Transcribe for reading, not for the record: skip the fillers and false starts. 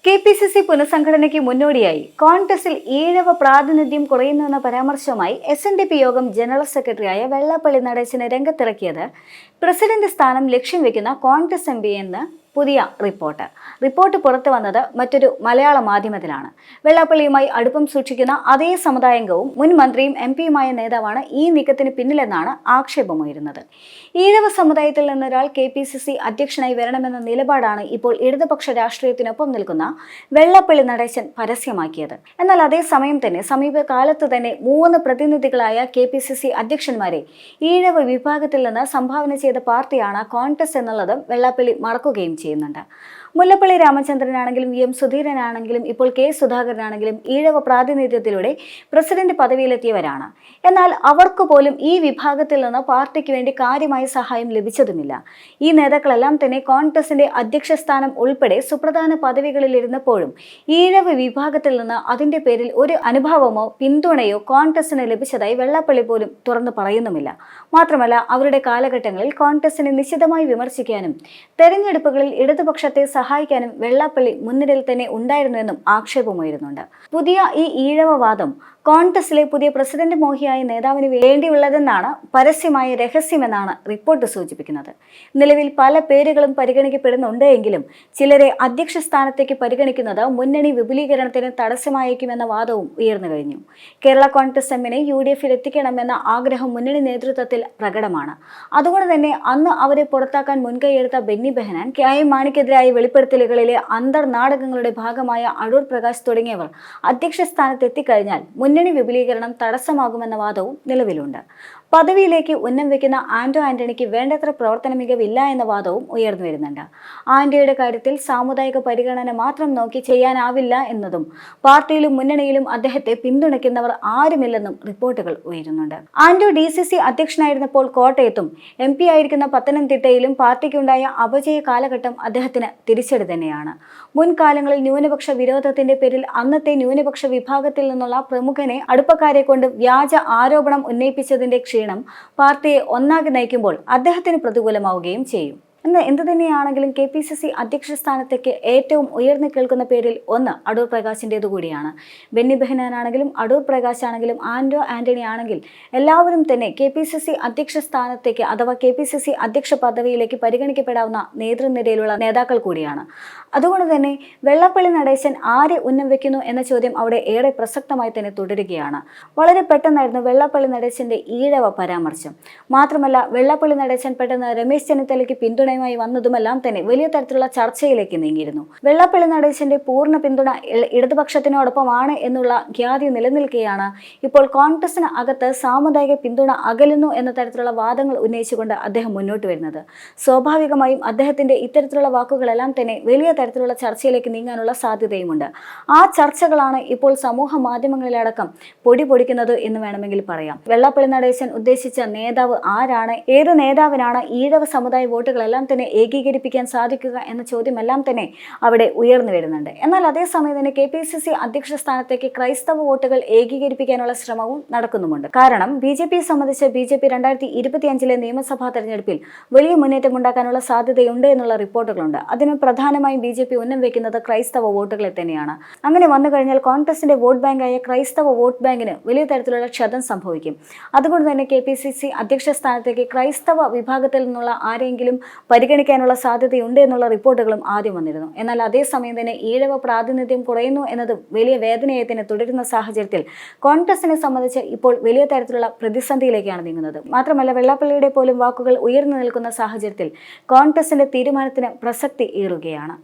KPCC പുനഃസംഘടനയ്ക്ക് മുന്നോടിയായി കോൺഗ്രസിൽ ഈഴവ പ്രാതിനിധ്യം കുറയുന്നുവെന്ന പരാമർശവുമായി എസ്.എൻ.ഡി.പി യോഗം ജനറൽ സെക്രട്ടറിയായ വെള്ളാപ്പള്ളി നടേശനെ രംഗത്തിറക്കിയത് പ്രസിഡന്റ് സ്ഥാനം ലക്ഷ്യം വെക്കുന്ന കോൺഗ്രസ് എം.പി എന്ന് പുതിയ റിപ്പോർട്ട് പുറത്തു വന്നത് മറ്റൊരു മലയാള മാധ്യമത്തിലാണ്. വെള്ളാപ്പള്ളിയുമായി അടുപ്പം സൂക്ഷിക്കുന്ന അതേ സമുദായാംഗവും മുൻ മന്ത്രിയും എം.പിയുമായ നേതാവാണ് ഈ നീക്കത്തിന് പിന്നിലെന്നാണ് ആക്ഷേപമുയരുന്നത്. ഈഴവ സമുദായത്തിൽ നിന്നൊരാൾ കെ.പി.സി.സി അധ്യക്ഷനായി വരണമെന്ന നിലപാടാണ് ഇപ്പോൾ ഇടതുപക്ഷ രാഷ്ട്രീയത്തിനൊപ്പം നിൽക്കുന്ന വെള്ളാപ്പള്ളി നടേശൻ പരസ്യമാക്കിയത്. എന്നാൽ അതേസമയം തന്നെ സമീപകാലത്ത് തന്നെ 3 പ്രതിനിധികളായ കെ.പി.സി.സി അധ്യക്ഷന്മാരെ ഈഴവ വിഭാഗത്തിൽ നിന്ന് സംഭാവന ചെയ്ത പാർട്ടിയാണ് കോൺഗ്രസ് എന്നുള്ളതും വെള്ളാപ്പള്ളി മറക്കുകയും ചെയ്യുന്നുണ്ട്. മുല്ലപ്പള്ളി രാമചന്ദ്രനാണെങ്കിലും വി എം സുധീരനാണെങ്കിലും ഇപ്പോൾ കെ സുധാകരനാണെങ്കിലും ഈഴവ പ്രാതിനിധ്യത്തിലൂടെ പ്രസിഡന്റ് പദവിയിലെത്തിയവരാണ്. എന്നാൽ അവർക്ക് പോലും ഈ വിഭാഗത്തിൽ നിന്ന് പാർട്ടിക്ക് വേണ്ടി കാര്യമായ സഹായം ലഭിച്ചതുമില്ല. ഈ നേതാക്കളെല്ലാം തന്നെ കോൺഗ്രസിന്റെ അധ്യക്ഷ സ്ഥാനം ഉൾപ്പെടെ സുപ്രധാന പദവികളിൽ ഇരുന്നപ്പോഴും ഈഴവ വിഭാഗത്തിൽ നിന്ന് അതിന്റെ പേരിൽ ഒരു അനുഭവമോ പിന്തുണയോ കോൺഗ്രസിന് ലഭിച്ചതായി വെള്ളാപ്പള്ളി പോലും തുറന്നു പറയുന്നുമില്ല. മാത്രമല്ല അവരുടെ കാലഘട്ടങ്ങളിൽ കോൺഗ്രസിനെ നിശിതമായി വിമർശിക്കാനും തെരഞ്ഞെടുപ്പുകളിൽ ഇടതുപക്ഷത്തെ സഹായിക്കാനും വെള്ളാപ്പള്ളി മുൻനിരയിൽ തന്നെ ഉണ്ടായിരുന്നുവെന്നും ആക്ഷേപമുയരുന്നുണ്ട്. പുതിയ ഈ ഈഴവവാദം കോൺഗ്രസിലെ പുതിയ പ്രസിഡന്റ് മോഹിയായ നേതാവിന് വേണ്ടിയുള്ളതെന്നാണ് പരസ്യമായ രഹസ്യമെന്നാണ് റിപ്പോർട്ട് സൂചിപ്പിക്കുന്നത്. നിലവിൽ പല പേരുകളും പരിഗണിക്കപ്പെടുന്നുണ്ട് എങ്കിലും ചിലരെ അധ്യക്ഷ സ്ഥാനത്തേക്ക് പരിഗണിക്കുന്നത് മുന്നണി വിപുലീകരണത്തിന് തടസ്സമായേക്കുമെന്ന വാദവും ഉയർന്നു കഴിഞ്ഞു. കേരള കോൺഗ്രസ് എമ്മിനെ യു.ഡി.എഫിൽ എത്തിക്കണമെന്ന ആഗ്രഹം മുന്നണി നേതൃത്വത്തിൽ പ്രകടമാണ്. അതുകൊണ്ട് തന്നെ അന്ന് അവരെ പുറത്താക്കാൻ മുൻകൈയെടുത്ത ബെന്നി ബെഹനാൻ, കെ.ഐ. മാണിക്കെതിരായ വെളിപ്പെടുത്തലുകളിലെ അന്തർനാടകങ്ങളുടെ ഭാഗമായ അടൂർ പ്രകാശ് തുടങ്ങിയവർ അധ്യക്ഷ സ്ഥാനത്ത് എത്തിക്കഴിഞ്ഞാൽ മുന്നണി വിപുലീകരണം തടസ്സമാകുമെന്ന വാദവും നിലവിലുണ്ട്. പദവിയിലേക്ക് ഉന്നം വെക്കുന്ന ആന്റോ ആന്റണിക്ക് വേണ്ടത്ര പ്രവർത്തന മികവില്ല എന്ന വാദവും ഉയർന്നു വരുന്നുണ്ട്. ആന്റോയുടെ കാര്യത്തിൽ സാമുദായിക പരിഗണന മാത്രം നോക്കി ചെയ്യാനാവില്ല എന്നതും പാർട്ടിയിലും മുന്നണിയിലും അദ്ദേഹത്തെ പിന്തുണയ്ക്കുന്നവർ ആരുമില്ലെന്നും റിപ്പോർട്ടുകൾ ഉയരുന്നുണ്ട്. ആന്റോ ഡി.സി.സി അധ്യക്ഷനായിരുന്നപ്പോൾ കോട്ടയത്തും എം.പി ആയിരിക്കുന്ന പത്തനംതിട്ടയിലും പാർട്ടിക്കുണ്ടായ അപജയ കാലഘട്ടം അദ്ദേഹത്തിന് തിരിച്ചടി തന്നെയാണ്. മുൻകാലങ്ങളിൽ ന്യൂനപക്ഷ വിരോധത്തിന്റെ പേരിൽ അന്നത്തെ ന്യൂനപക്ഷ വിഭാഗത്തിൽ നിന്നുള്ള പ്രമുഖനെ അടുപ്പക്കാരെ കൊണ്ട് വ്യാജ ആരോപണം ഉന്നയിപ്പിച്ചതിന്റെ ക്ഷീണം പാർട്ടിയെ ഒന്നാകെ നയിക്കുമ്പോൾ അദ്ദേഹത്തിന് പ്രതികൂലമാവുകയും ചെയ്യും. എന്ത് തന്നെയാണെങ്കിലും കെ.പി.സി.സി അധ്യക്ഷ സ്ഥാനത്തേക്ക് ഏറ്റവും ഉയർന്നു കേൾക്കുന്ന പേരിൽ ഒന്ന് അടൂർ പ്രകാശിൻ്റേതു കൂടിയാണ്. ബെന്നി ബെഹനാനാണെങ്കിലും അടൂർ പ്രകാശ് ആണെങ്കിലും ആന്റോ ആന്റണി ആണെങ്കിൽ എല്ലാവരും തന്നെ കെ.പി.സി.സി അധ്യക്ഷ സ്ഥാനത്തേക്ക് അഥവാ കെ.പി.സി.സി അധ്യക്ഷ പദവിയിലേക്ക് പരിഗണിക്കപ്പെടാവുന്ന നേതൃനിരയിലുള്ള നേതാക്കൾ കൂടിയാണ്. അതുകൊണ്ട് തന്നെ വെള്ളാപ്പള്ളി നടേശൻ ആരെ ഉന്നം വെക്കുന്നു എന്ന ചോദ്യം അവിടെ ഏറെ പ്രസക്തമായി തന്നെ തുടരുകയാണ്. വളരെ പെട്ടെന്നായിരുന്നു വെള്ളാപ്പള്ളി നടേശന്റെ ഈഴവ പരാമർശം. മാത്രമല്ല വെള്ളാപ്പള്ളി നടേശൻ പെട്ടെന്ന് രമേശ് ചെന്നിത്തലയ്ക്ക് പിന്തുണ വന്നതുമെല്ലാം തന്നെ വലിയ തരത്തിലുള്ള ചർച്ചയിലേക്ക് നീങ്ങിയിരുന്നു. വെള്ളാപ്പള്ളി നടേശന്റെ പൂർണ്ണ പിന്തുണ ഇടതുപക്ഷത്തിനോടൊപ്പമാണ് എന്നുള്ള ഖ്യാതി നിലനിൽക്കെയാണ് ഇപ്പോൾ കോൺഗ്രസിന് അകത്ത് സാമുദായിക പിന്തുണ അകലുന്നു എന്ന തരത്തിലുള്ള വാദങ്ങൾ ഉന്നയിച്ചുകൊണ്ട് അദ്ദേഹം മുന്നോട്ട് വരുന്നത്. സ്വാഭാവികമായും അദ്ദേഹത്തിന്റെ ഇത്തരത്തിലുള്ള വാക്കുകളെല്ലാം തന്നെ വലിയ തരത്തിലുള്ള ചർച്ചയിലേക്ക് നീങ്ങാനുള്ള സാധ്യതയുമുണ്ട്. ആ ചർച്ചകളാണ് ഇപ്പോൾ സമൂഹ മാധ്യമങ്ങളിലടക്കം പൊടിപൊടിക്കുന്നത് എന്ന് വേണമെങ്കിൽ പറയാം. വെള്ളാപ്പള്ളി നടേശൻ ഉദ്ദേശിച്ച നേതാവ് ആരാണ്, ഏത് നേതാവിനാണ് ഈഴവ സമുദായ വോട്ടുകളെല്ലാം തന്നെ ഏകീകരിപ്പിക്കാൻ സാധിക്കുക എന്ന ചോദ്യമെല്ലാം തന്നെ അവിടെ ഉയർന്നു വരുന്നുണ്ട്. എന്നാൽ അതേസമയം തന്നെ കെ.പി.സി.സി അധ്യക്ഷ സ്ഥാനത്തേക്ക് ക്രൈസ്തവ വോട്ടുകൾ ഏകീകരിപ്പിക്കാനുള്ള ശ്രമവും നടക്കുന്നുമുണ്ട്. കാരണം ബി.ജെ.പിയെ സംബന്ധിച്ച് ബി.ജെ.പി 2025 നിയമസഭാ തെരഞ്ഞെടുപ്പിൽ വലിയ മുന്നേറ്റം ഉണ്ടാക്കാനുള്ള സാധ്യതയുണ്ട് എന്നുള്ള റിപ്പോർട്ടുകളുണ്ട്. അതിന് പ്രധാനമായും ബി.ജെ.പി ഉന്നം വെക്കുന്നത് ക്രൈസ്തവ വോട്ടുകളെ തന്നെയാണ്. അങ്ങനെ വന്നു കഴിഞ്ഞാൽ കോൺഗ്രസിന്റെ വോട്ട് ബാങ്കായ ക്രൈസ്തവ വോട്ട് ബാങ്കിന് വലിയ തരത്തിലുള്ള ക്ഷതം സംഭവിക്കും. അതുകൊണ്ട് തന്നെ കെ.പി.സി.സി അധ്യക്ഷ സ്ഥാനത്തേക്ക് ക്രൈസ്തവ വിഭാഗത്തിൽ നിന്നുള്ള ആരെങ്കിലും പരിഗണിക്കാനുള്ള സാധ്യതയുണ്ട് എന്നുള്ള റിപ്പോർട്ടുകളും ആദ്യം വന്നിരുന്നു. എന്നാൽ അതേസമയം തന്നെ ഈഴവ പ്രാതിനിധ്യം കുറയുന്നു എന്നത് വലിയ വേദനയായി തന്നെ തുടരുന്ന സാഹചര്യത്തിൽ കോൺഗ്രസിനെ സംബന്ധിച്ച് ഇപ്പോൾ വലിയ തരത്തിലുള്ള പ്രതിസന്ധിയിലേക്കാണ് നീങ്ങുന്നത്. മാത്രമല്ല വെള്ളാപ്പള്ളിയുടെ പോലും വാക്കുകൾ ഉയർന്നു നിൽക്കുന്ന സാഹചര്യത്തിൽ കോൺഗ്രസിന്റെ തീരുമാനത്തിന് പ്രസക്തി ഏറുകയാണ്.